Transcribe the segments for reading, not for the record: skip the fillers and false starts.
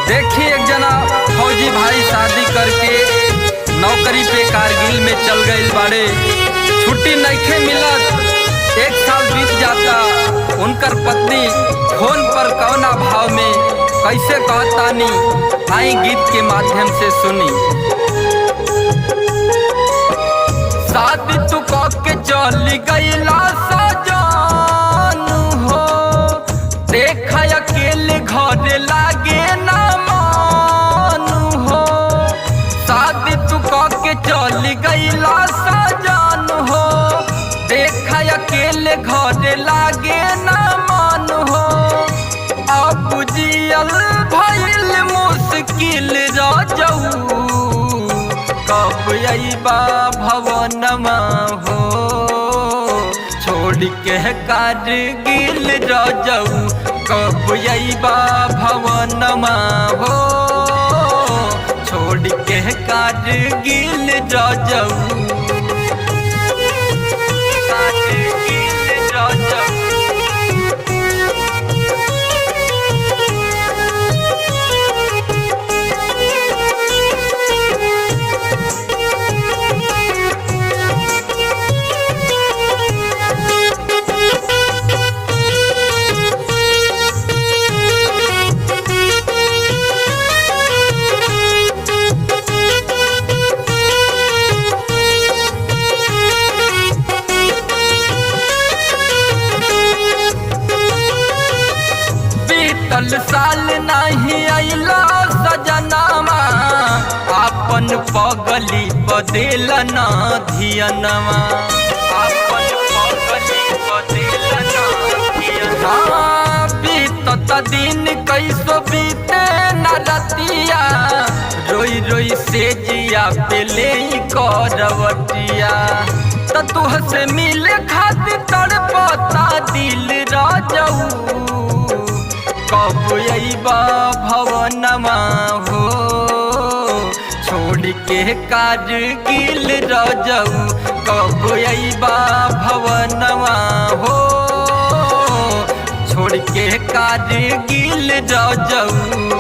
देखी एक जना फौजी भाई शादी करके नौकरी पे कारगिल में चल गए बाड़े। छुट्टी नइखे मिलत, 1 साल बीत जाता। उनकर पत्नी फोन पर कौना भाव में कैसे कहतानी, आई गीत के माध्यम से सुनी। शादी तू के चली गईला सजान हो, देखा अकेले घर लागे ना मान हो। शादी तू के चली गईला सजान हो, देखा अकेले घर लागे ना मान हो। अब जियल भइल मुश्किल राजऊ, कब अइबा भवनमा हो, छोड़ के कारगिल राजऊ। कब अइबा भवनमा हो, छोड़ के कारगिल राजऊ। कारगिल राजऊ। साल नहीं अइला सजनामा, आपन पगली बदेल न धियनमा। आपन पगली बदेल न धियनमा। बीतत दिन कैसो बीते न रतिया, रोई रोई से जिया पे ले करवटिया। त तुहसे मिले खातिर तड़पता दिल राजऊ, कब अइबा भवनमा हो, छोड़ के कारगिल राजऊ। कब अइबा भवनमा हो, छोड़ के कारगिल राजऊ।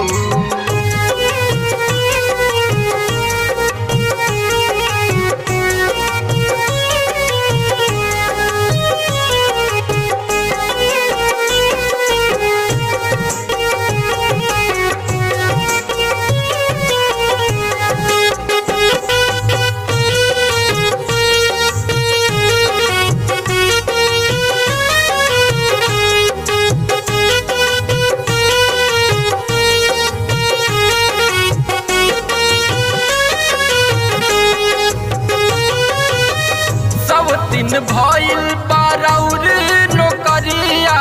भइल बारौर नौकरिया,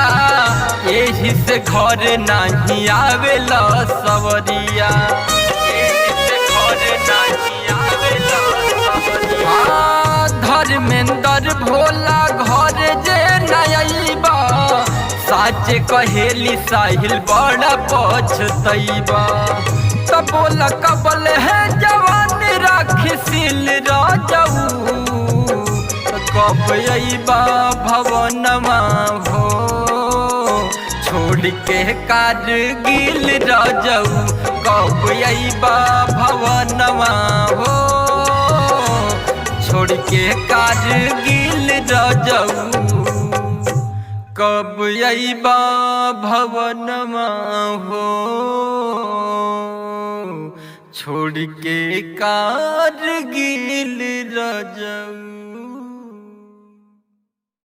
एही से घर नहीं आवेला सवरिया। एही से घर नहीं आवेला सवरिया। धर्मेंद्र भोला घर जे नइबा, साचे कहेली साहिल बड़ा पछतैबा। त बोला कबल है जवान राखिसिल राजऊ, कब अइबा भवनमा हो, छोड़ के कारगिल राजऊ। कब अइबा भवनमा हो, छोड़ के कारगिल राजऊ। कब अइबा भवनमा हो, छोड़ के कारगिल राजऊ।